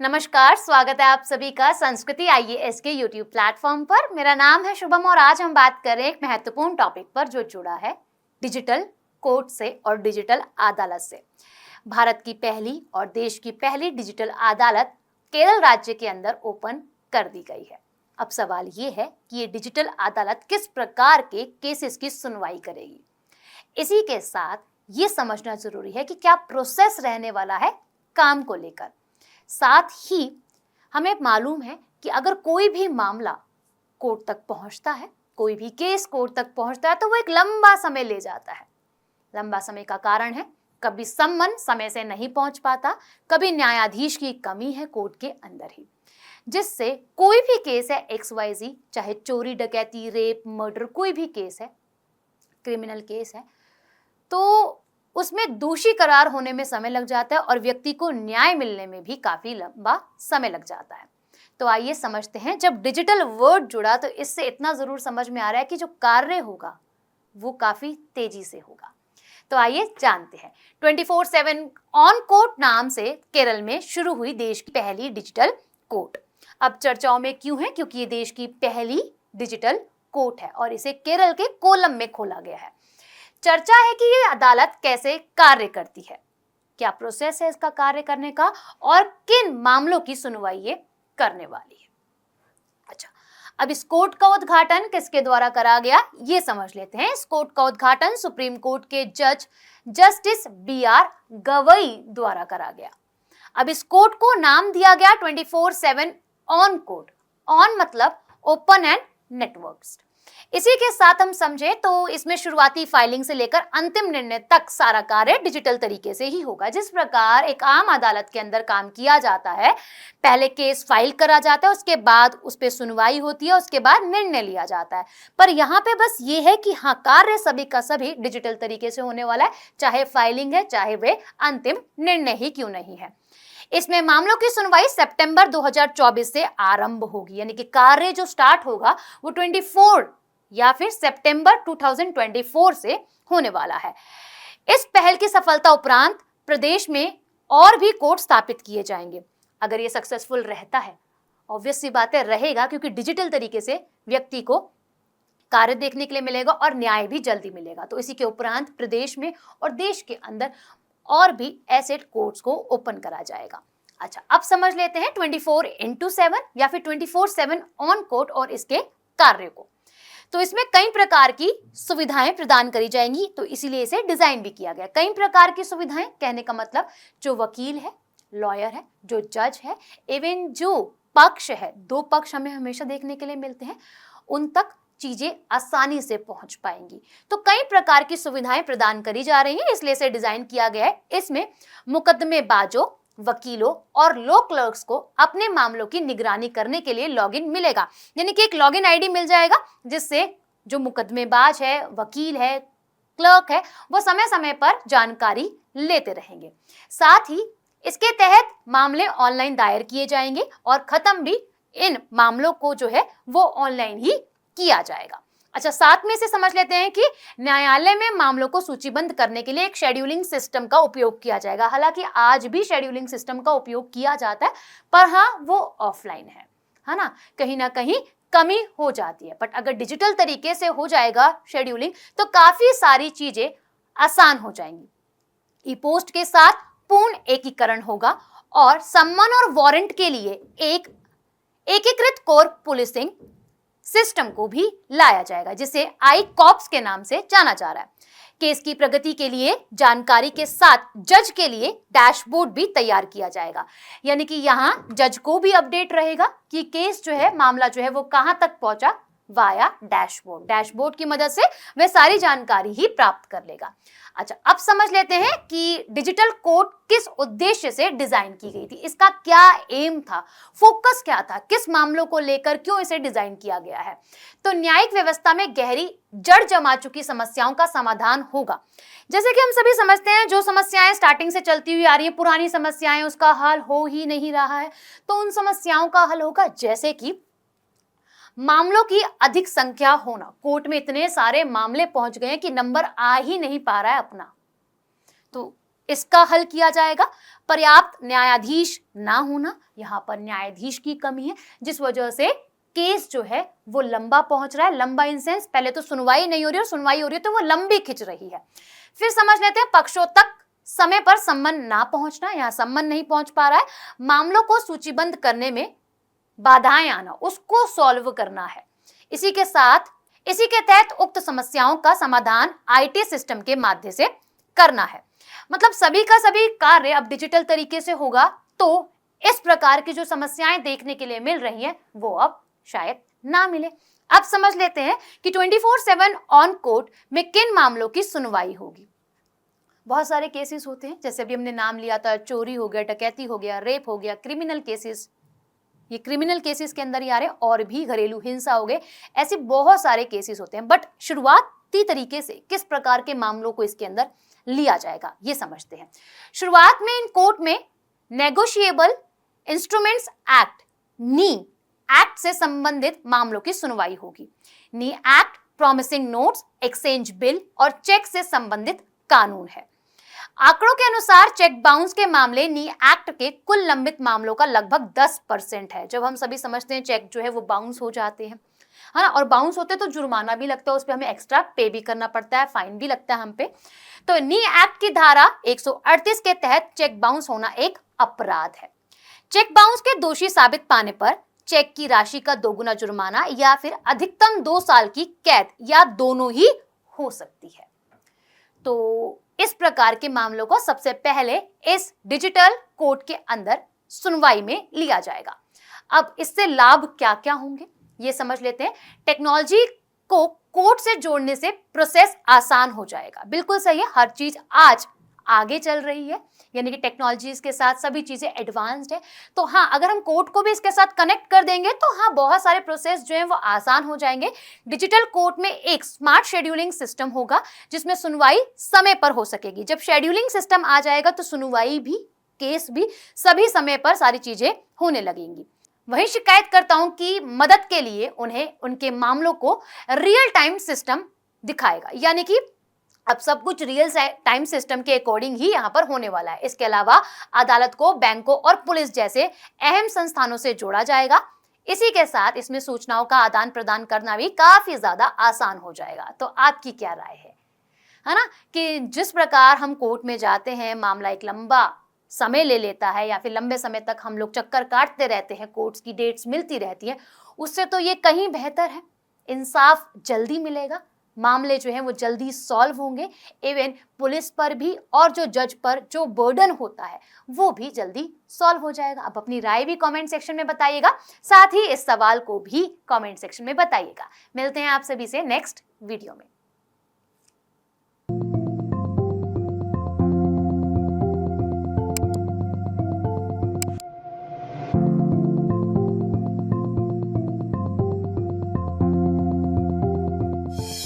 नमस्कार, स्वागत है आप सभी का संस्कृति आईएएस के यूट्यूब प्लेटफॉर्म पर। मेरा नाम है शुभम और आज हम बात कर रहे हैं एक महत्वपूर्ण टॉपिक पर जो जुड़ा है डिजिटल कोर्ट से और डिजिटल अदालत से। भारत की पहली और देश की पहली डिजिटल अदालत केरल राज्य के अंदर ओपन कर दी गई है। अब सवाल ये है कि ये डिजिटल अदालत किस प्रकार के केसेस की सुनवाई करेगी। इसी के साथ ये समझना जरूरी है कि क्या प्रोसेस रहने वाला है काम को लेकर। साथ ही हमें मालूम है कि अगर कोई भी मामला कोर्ट तक पहुंचता है, कोई भी केस कोर्ट तक पहुंचता है तो वो एक लंबा समय ले जाता है। लंबा समय का कारण है कभी सम्मन समय से नहीं पहुंच पाता, कभी न्यायाधीश की कमी है कोर्ट के अंदर ही, जिससे कोई भी केस है XYZ, चाहे चोरी डकैती रेप मर्डर कोई भी केस है, क्रिमिनल केस है, तो उसमें दोषी करार होने में समय लग जाता है और व्यक्ति को न्याय मिलने में भी काफी लंबा समय लग जाता है। तो आइए समझते हैं, जब डिजिटल वर्ड जुड़ा तो इससे इतना जरूर समझ में आ रहा है कि जो कार्य होगा वो काफी तेजी से होगा। तो आइए जानते हैं। 24/7 ऑन कोर्ट नाम से केरल में शुरू हुई देश की पहली डिजिटल कोर्ट अब चर्चाओं में क्यों है? क्योंकि ये देश की पहली डिजिटल कोर्ट है और इसे केरल के कोलम में खोला गया है। चर्चा है कि ये अदालत कैसे कार्य करती है, क्या प्रोसेस है इसका कार्य करने का और किन मामलों की सुनवाई ये करने वाली है। अच्छा, अब इस कोर्ट का उद्घाटन किसके द्वारा करा गया ये समझ लेते हैं। इस कोर्ट का उद्घाटन सुप्रीम कोर्ट के जज जस्टिस BR गवई द्वारा करा गया। अब इस कोर्ट को नाम दिया गया 24/7 ऑन कोर्ट। ऑन मतलब ओपन एंड नेटवर्क्स। इसी के साथ हम समझे तो इसमें शुरुआती फाइलिंग से लेकर अंतिम निर्णय तक सारा कार्य डिजिटल तरीके से ही होगा। जिस प्रकार एक आम अदालत के अंदर काम किया जाता है, पहले केस फाइल करा जाता है, उसके बाद उस पर सुनवाई होती है, उसके बाद निर्णय लिया जाता है। पर यहाँ पे बस ये है कि हाँ, कार्य सभी का सभी डिजिटल तरीके से होने वाला है, चाहे फाइलिंग है चाहे वे अंतिम निर्णय ही क्यों नहीं है। इसमें मामलों की सुनवाई सितंबर 2024 से आरंभ होगी, यानी कि कार्य जो स्टार्ट होगा वो 24 या फिर सितंबर 2024 से होने वाला है। इस पहल की सफलता उपरांत प्रदेश में और भी कोर्ट स्थापित किए जाएंगे। अगर ये सक्सेसफुल रहता है, ऑब्वियस सी बात है रहेगा, क्योंकि डिजिटल तरीके से व्यक्ति को कार्य देखने के लिए मिलेगा और न्याय भी जल्दी मिलेगा। तो इसी के उपरांत प्रदेश में और देश के अंदर और भी ऐसे कोर्ट्स को ओपन करा जाएगा। अच्छा, अब समझ लेते हैं 24/7 या फिर 24/7 ऑन कोर्ट और इसके कार्य को। तो इसमें कई प्रकार की सुविधाएं प्रदान करी जाएंगी, तो इसीलिए इसे डिजाइन भी किया गया। कई प्रकार की सुविधाएं कहने का मतलब जो वकील है, लॉयर है, जो जज है, इवन जो पक्ष है, दो पक्ष हमें हमेशा देखने के लिए मिलते हैं, उन तक चीजें आसानी से पहुंच पाएंगी। तो कई प्रकार की सुविधाएं प्रदान करी जा रही हैं, इसलिए इसे डिजाइन किया गया है। इसमें मुकदमेबाजों, वकीलों और लॉ क्लर्क्स को अपने मामलों की निगरानी करने के लिए लॉगिन मिलेगा, यानी कि एक लॉगिन आईडी मिल जाएगा, जिससे जो मुकदमेबाज है, वकील है, क्लर्क है, वो समय समय पर जानकारी लेते रहेंगे। साथ ही इसके तहत मामले ऑनलाइन दायर किए जाएंगे और खत्म भी इन मामलों को जो है वो ऑनलाइन ही किया जाएगा। अच्छा, साथ में से समझ लेते हैं कि न्यायालय में मामलों को सूचीबद्ध करने के लिए एक शेड्यूलिंग सिस्टम का उपयोग किया जाएगा। हालांकि आज भी शेड्यूलिंग सिस्टम का उपयोग किया जाता है, पर हाँ, वो ऑफलाइन है ना, कहीं ना कहीं कमी हो जाती है। बट अगर डिजिटल तरीके से हो जाएगा शेड्यूलिंग तो काफी सारी चीजें आसान हो जाएंगी। ई पोस्ट के साथ पूर्ण एकीकरण होगा और सम्मन और वारंट के लिए एक एकीकृत कोर पुलिसिंग सिस्टम को भी लाया जाएगा, जिसे ICOPS के नाम से जाना जा रहा है। केस की प्रगति के लिए जानकारी के साथ जज के लिए डैशबोर्ड भी तैयार किया जाएगा, यानी कि यहाँ जज को भी अपडेट रहेगा कि केस जो है, मामला जो है वो कहां तक पहुंचा, वाया डैशबोर्ड। डैशबोर्ड की मदद से वह सारी जानकारी ही प्राप्त कर लेगा। अच्छा, अब समझ लेते हैं कि डिजिटल कोर्ट किस उद्देश्य से डिजाइन की गई थी, इसका क्या एम था, फोकस क्या था, किस मामलों को लेकर क्यों इसे डिजाइन किया गया है। तो न्यायिक व्यवस्था में गहरी जड़ जमा चुकी समस्याओं का समाधान होगा। जैसे कि हम सभी समझते हैं, जो समस्याएं स्टार्टिंग से चलती हुई आ रही है, पुरानी समस्याएं, उसका हल हो ही नहीं रहा है, तो उन समस्याओं का हल होगा। जैसे कि मामलों की अधिक संख्या होना, कोर्ट में इतने सारे मामले पहुंच गए हैं कि नंबर आ ही नहीं पा रहा है अपना, तो इसका हल किया जाएगा। पर्याप्त न्यायाधीश ना होना, यहाँ पर न्यायाधीश की कमी है, जिस वजह से केस जो है वो लंबा पहुंच रहा है। लंबा इन सेंस पहले तो सुनवाई नहीं हो रही, और सुनवाई हो रही है तो वो लंबी खिंच रही है। फिर समझ लेते हैं पक्षों तक समय पर सम्मन ना पहुंचना, यहाँ सम्मन नहीं पहुंच पा रहा है। मामलों को सूचीबद्ध करने में बाधाएं आना, उसको सॉल्व करना है। इसी के साथ इसी के तहत उक्त समस्याओं का समाधान आईटी सिस्टम के माध्यम से करना है। मतलब सभी का सभी कार्य अब डिजिटल तरीके से होगा, तो इस प्रकार की जो समस्याएं देखने के लिए मिल रही हैं वो अब शायद ना मिले। अब समझ लेते हैं कि 24/7 ऑन कोर्ट में किन मामलों की सुनवाई होगी। बहुत सारे केसेस होते हैं, जैसे अभी हमने नाम लिया था, चोरी हो गया, डकैती हो गया, रेप हो गया, क्रिमिनल केसेस, ये क्रिमिनल केसेस के अंदर ही आ रहे हैं, और भी घरेलू हिंसा हो गए, ऐसे बहुत सारे केसेस होते हैं। बट शुरुआती तरीके से किस प्रकार के मामलों को इसके अंदर लिया जाएगा ये समझते हैं। शुरुआत में इन कोर्ट में negotiable instruments act NI act से संबंधित मामलों की सुनवाई होगी। NI act promising notes, exchange bill और चेक से संबंधित कानून है। आंकड़ों के अनुसार चेक बाउंस के मामले नी एक्ट के कुल लंबित मामलों का लगभग 10% है। जब हम सभी समझते हैं चेक जो है वो बाउंस हो जाते हैं, है ना, और बाउंस होते हैं तो जुर्माना भी लगता है, उस पर हमें एक्स्ट्रा पे भी करना पड़ता है, फाइन भी लगता है हम पे। तो नी एक्ट की धारा 138 के तहत चेक बाउंस होना एक अपराध है। चेक बाउंस के दोषी साबित पाने पर चेक की राशि का दोगुना जुर्माना या फिर अधिकतम 2 साल की कैद या दोनों ही हो सकती है। तो इस प्रकार के मामलों को सबसे पहले इस डिजिटल कोर्ट के अंदर सुनवाई में लिया जाएगा। अब इससे लाभ क्या क्या होंगे ये समझ लेते हैं। टेक्नोलॉजी को कोर्ट से जोड़ने से प्रोसेस आसान हो जाएगा। बिल्कुल सही है, हर चीज आज आगे चल रही है, यानी कि टेक्नोलॉजी के साथ सभी चीजें एडवांस्ड है। तो हाँ, अगर हम कोर्ट को भी इसके साथ कनेक्ट कर देंगे तो हाँ, बहुत सारे प्रोसेस जो हैं वो आसान हो जाएंगे। डिजिटल कोर्ट में एक स्मार्ट शेड्यूलिंग सिस्टम होगा जिसमें सुनवाई समय पर हो सकेगी। जब शेड्यूलिंग सिस्टम आ जाएगा तो सुनवाई भी, केस भी सभी समय पर सारी चीजें होने लगेंगी। वहीं शिकायतकर्ताओं की मदद के लिए उन्हें उनके मामलों को रियल टाइम सिस्टम दिखाएगा, यानी कि अब सब कुछ रियल टाइम सिस्टम के अकॉर्डिंग ही यहाँ पर होने वाला है। इसके अलावा अदालत को बैंकों और पुलिस जैसे अहम संस्थानों से जोड़ा जाएगा। इसी के साथ इसमें सूचनाओं का आदान प्रदान करना भी काफी ज्यादा आसान हो जाएगा। तो आपकी क्या राय है ना, कि जिस प्रकार हम कोर्ट में जाते हैं, मामला एक लंबा समय ले लेता है या फिर लंबे समय तक हम लोग चक्कर काटते रहते हैं, कोर्ट्स की डेट्स मिलती रहती है, उससे तो ये कहीं बेहतर है। इंसाफ जल्दी मिलेगा, मामले जो हैं वो जल्दी सॉल्व होंगे, इवन पुलिस पर भी और जो जज पर जो बर्डन होता है वो भी जल्दी सॉल्व हो जाएगा। अब अपनी राय भी कमेंट सेक्शन में बताइएगा, साथ ही इस सवाल को भी कमेंट सेक्शन में बताइएगा। मिलते हैं आप सभी से नेक्स्ट वीडियो में।